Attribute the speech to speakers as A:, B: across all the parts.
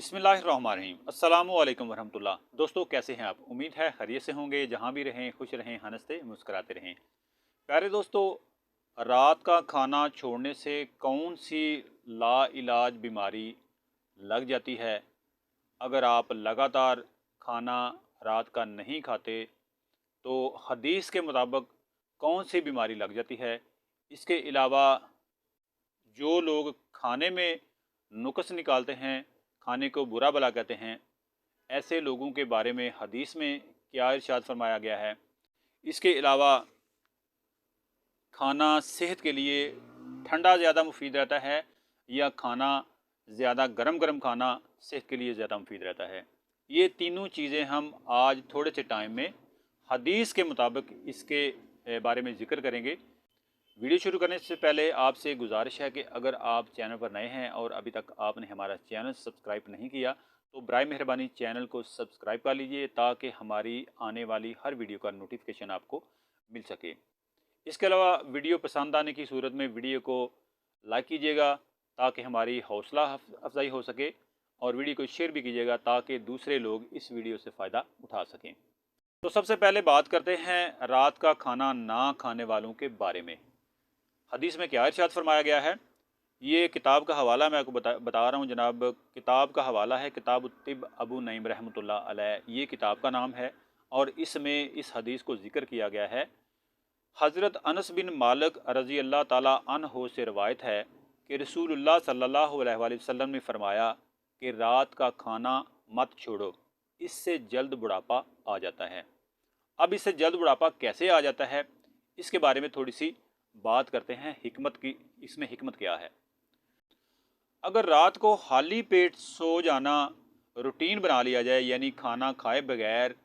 A: बिस्मिल्लाहिर्रहमानिर्रहीम। अस्सलामुअलैकुम वरहमतुल्लाह। दोस्तों, कैसे हैं आप? उम्मीद है खैरियत से होंगे। जहाँ भी रहें खुश रहें, हंसते मुस्कुराते रहें। प्यारे दोस्तों, रात का खाना छोड़ने से कौन सी लाइलाज बीमारी लग जाती है? अगर आप लगातार खाना रात का नहीं खाते तो हदीस के मुताबिक कौन सी बीमारी लग जाती है? इसके अलावा जो लोग खाने में नुक्स निकालते हैं, खाने को बुरा भला कहते हैं, ऐसे लोगों के बारे में हदीस में क्या इरशाद फरमाया गया है? इसके अलावा खाना सेहत के लिए ठंडा ज़्यादा मुफीद रहता है या खाना ज़्यादा गरम गरम खाना सेहत के लिए ज़्यादा मुफीद रहता है? ये तीनों चीज़ें हम आज थोड़े से टाइम में हदीस के मुताबिक इसके बारे में ज़िक्र करेंगे। वीडियो शुरू करने से पहले आपसे गुजारिश है कि अगर आप चैनल पर नए हैं और अभी तक आपने हमारा चैनल सब्सक्राइब नहीं किया तो बराए मेहरबानी चैनल को सब्सक्राइब कर लीजिए ताकि हमारी आने वाली हर वीडियो का नोटिफिकेशन आपको मिल सके। इसके अलावा वीडियो पसंद आने की सूरत में वीडियो को लाइक कीजिएगा ताकि हमारी हौसला अफजाई हो सके, और वीडियो को शेयर भी कीजिएगा ताकि दूसरे लोग इस वीडियो से फ़ायदा उठा सकें। तो सबसे पहले बात करते हैं रात का खाना ना खाने वालों के बारे में। हदीस में क्या इरशाद फरमाया गया है? ये किताब का हवाला मैं आपको बता रहा हूँ जनाब। किताब का हवाला है किताब तिब अबू नईम रहमतुल्लाह अलैह, ये किताब का नाम है। और इसमें इस हदीस को ज़िक्र किया गया है। हज़रत अनस बिन मालिक रज़ी अल्लाह ताला अन्हो से रवायत है कि रसूलुल्लाह सल्लल्लाहु अलैहि वसल्लम ने फरमाया कि रात का खाना मत छोड़ो, इससे जल्द बुढ़ापा आ जाता है। अब इससे जल्द बुढ़ापा कैसे आ जाता है, इसके बारे में थोड़ी सी बात करते हैं हिकमत की। इसमें हिकमत क्या है? अगर रात को खाली पेट सो जाना रूटीन बना लिया जाए, यानी खाना खाए बगैर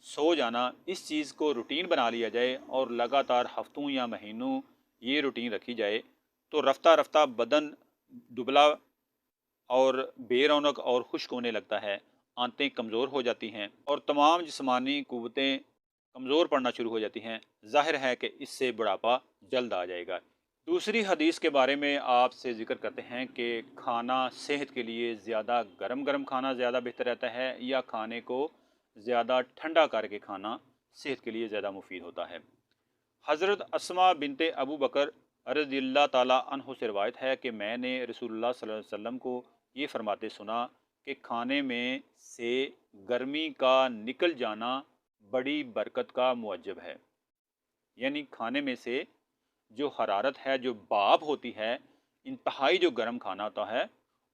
A: सो जाना, इस चीज़ को रूटीन बना लिया जाए और लगातार हफ्तों या महीनों ये रूटीन रखी जाए तो रफ्ता रफ्ता बदन दुबला और बेरौनक और खुश्क होने लगता है। आंतें कमज़ोर हो जाती हैं और तमाम जिस्मानी क़ुव्वतें कमज़ोर पड़ना शुरू हो जाती हैं। ज़ाहिर है कि इससे बुढ़ापा जल्द आ जाएगा। दूसरी हदीस के बारे में आपसे ज़िक्र करते हैं कि खाना सेहत के लिए ज़्यादा गरम गरम खाना ज़्यादा बेहतर रहता है या खाने को ज़्यादा ठंडा करके खाना सेहत के लिए ज़्यादा मुफीद होता है। हज़रत अस्मा बिनते अबू बकर रज़ियल्लाहु ताला अन्हु से रवायत है कि मैंने रसूलुल्लाह सल्लल्लाहु अलैहि वसल्लम को ये फरमाते सुना कि खाने में से गर्मी का निकल जाना बड़ी बरकत का मुअज्जब है। यानी खाने में से जो हरारत है, जो भाप होती है, इंतहाई जो गर्म खाना होता है,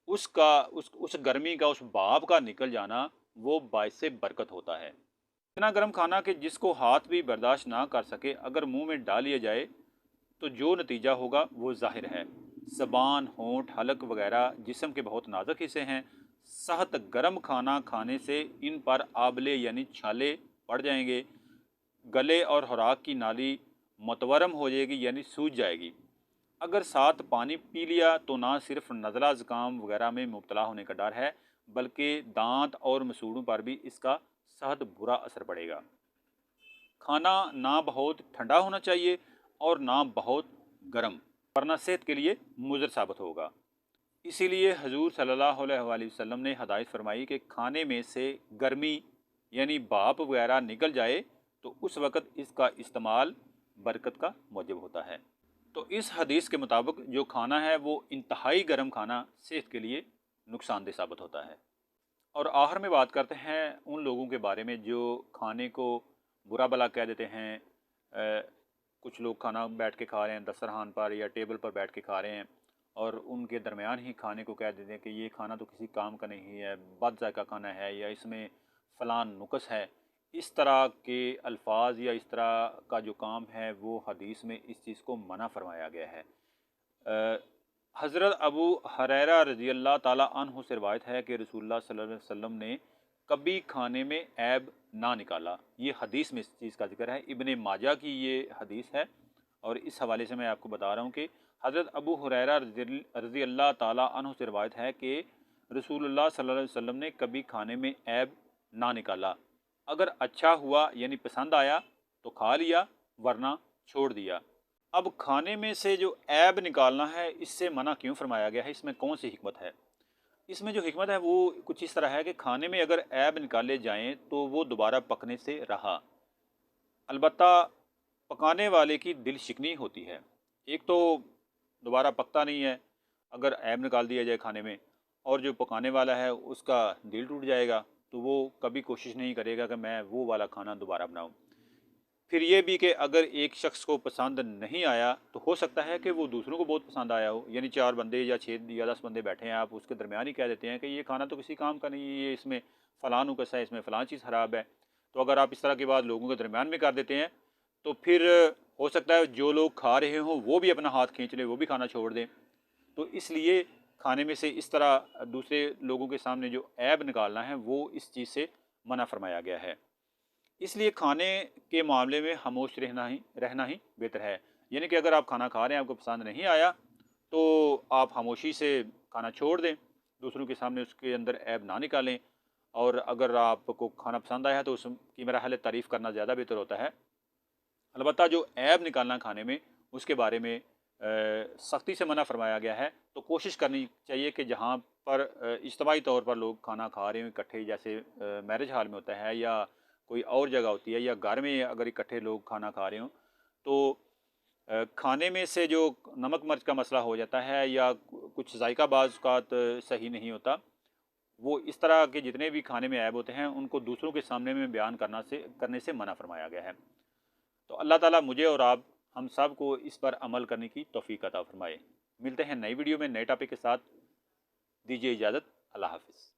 A: उसका उस गर्मी का, उस भाप का निकल जाना वो बाइस बरकत होता है। इतना गर्म खाना कि जिसको हाथ भी बर्दाश्त ना कर सके, अगर मुंह में डाल लिया जाए तो जो नतीजा होगा वो जाहिर है। ज़बान, होंठ, हलक वगैरह जिस्म के बहुत नाजुक हिस्से हैं। सख्त गर्म खाना खाने से इन पर आबले यानी छाले पड़ जाएंगे। गले और खुराक की नाली मतवरम हो जाएगी यानी सूज जाएगी। अगर साथ पानी पी लिया तो ना सिर्फ नज़ला ज़ुकाम वगैरह में मुब्तला होने का डर है, बल्कि दांत और मसूड़ों पर भी इसका सख्त बुरा असर पड़ेगा। खाना ना बहुत ठंडा होना चाहिए और ना बहुत गर्म, वरना सेहत के लिए मुज़र साबित होगा। इसीलिए हजूर सल्लल्लाहु अलैहि वसल्लम ने हदायत फरमाई कि खाने में से गर्मी यानी भाप वगैरह निकल जाए तो उस वक़्त इसका इस्तेमाल बरकत का मूजब होता है। तो इस हदीस के मुताबिक जो खाना है वो इंतहाई गर्म खाना सेहत के लिए नुकसानदेह साबित होता है। और आखिर में बात करते हैं उन लोगों के बारे में जो खाने को बुरा भला कह देते हैं। कुछ लोग खाना बैठ के खा रहे हैं दस्तरखान पर या टेबल पर बैठ के खा रहे हैं और उनके दरमियान ही खाने को कह देते हैं कि ये खाना तो किसी काम का नहीं है, बद जायका खाना है, या इसमें फ़लाँ नुक्स है। इस तरह के अल्फाज या इस तरह का जो काम है वो हदीस में इस चीज़ को मना फरमाया गया है। हज़रत अबू हुरैरा रज़ियल्लाहु ताला अन्हु से रवायत है कि रसूलुल्लाह सल्लल्लाहु अलैहि वसल्लम ने कभी खाने में ऐब ना निकाला। ये हदीस में इस चीज़ का जिक्र है। इब्ने माजा की ये हदीस है और इस हवाले से मैं आपको बता रहा हूँ कि हज़रत अबू हुरैरा रज़ियल्लाहु ताला अन्हु से रवायत है कि रसूलुल्लाह सल्लल्लाहु अलैहि वसल्लम ने कभी खाने में ऐब ना निकाला। अगर अच्छा हुआ यानी पसंद आया तो खा लिया, वरना छोड़ दिया। अब खाने में से जो ऐब निकालना है इससे मना क्यों फरमाया गया है, इसमें कौन सी हिकमत है? اس میں جو حکمت ہے وہ کچھ اس طرح ہے کہ کھانے میں اگر عیب نکالے جائیں تو وہ دوبارہ پکنے سے رہا، البتہ پکانے والے کی دل شکنی ہوتی ہے۔ ایک تو دوبارہ پکتا نہیں ہے اگر عیب نکال دیا جائے کھانے میں، اور جو پکانے والا ہے اس کا دل ٹوٹ جائے گا، تو وہ کبھی کوشش نہیں کرے گا کہ میں وہ والا کھانا دوبارہ بناؤں۔ پھر یہ بھی کہ اگر ایک شخص کو پسند نہیں آیا تو ہو سکتا ہے کہ وہ دوسروں کو بہت پسند آیا ہو، یعنی 4 بندے یا 6 یا 10 بندے بیٹھے ہیں، آپ اس کے درمیان ہی کہہ دیتے ہیں کہ یہ کھانا تو کسی کام کا نہیں ہے، یہ اس میں فلاں نقص ہے، اس میں فلاں چیز خراب ہے۔ تو اگر آپ اس طرح کی بات لوگوں کے درمیان میں کر دیتے ہیں تو پھر ہو سکتا ہے جو لوگ کھا رہے ہوں وہ بھی اپنا ہاتھ کھینچ لیں، وہ بھی کھانا چھوڑ دیں۔ تو اس لیے کھانے میں سے اس طرح دوسرے لوگوں کے سامنے جو عیب نکالنا ہے وہ اس چیز سے منع فرمایا گیا ہے۔ اس لیے کھانے کے معاملے میں خاموش رہنا ہی بہتر ہے، یعنی کہ اگر آپ کھانا کھا رہے ہیں، آپ کو پسند نہیں آیا تو آپ خاموشی سے کھانا چھوڑ دیں، دوسروں کے سامنے اس کے اندر عیب نہ نکالیں، اور اگر آپ کو کھانا پسند آیا تو اس کی میرا حل تعریف کرنا زیادہ بہتر ہوتا ہے۔ البتہ جو عیب نکالنا کھانے میں، اس کے بارے میں سختی سے منع فرمایا گیا ہے۔ تو کوشش کرنی چاہیے کہ جہاں پر اجتماعی طور پر لوگ کھانا کھا رہے ہوں اکٹھے، جیسے میرج ہال میں ہوتا ہے یا کوئی اور جگہ ہوتی ہے، یا گھر میں اگر اکٹھے لوگ کھانا کھا رہے ہوں، تو کھانے میں سے جو نمک مرچ کا مسئلہ ہو جاتا ہے یا کچھ ذائقہ بعض اوقات صحیح نہیں ہوتا، وہ اس طرح کے جتنے بھی کھانے میں عیب ہوتے ہیں ان کو دوسروں کے سامنے میں بیان کرنے سے منع فرمایا گیا ہے۔ تو اللہ تعالیٰ مجھے اور آپ ہم سب کو اس پر عمل کرنے کی توفیق عطا فرمائے۔ ملتے ہیں نئی ویڈیو میں نئے ٹاپک کے ساتھ، دیجیے اجازت، اللہ حافظ۔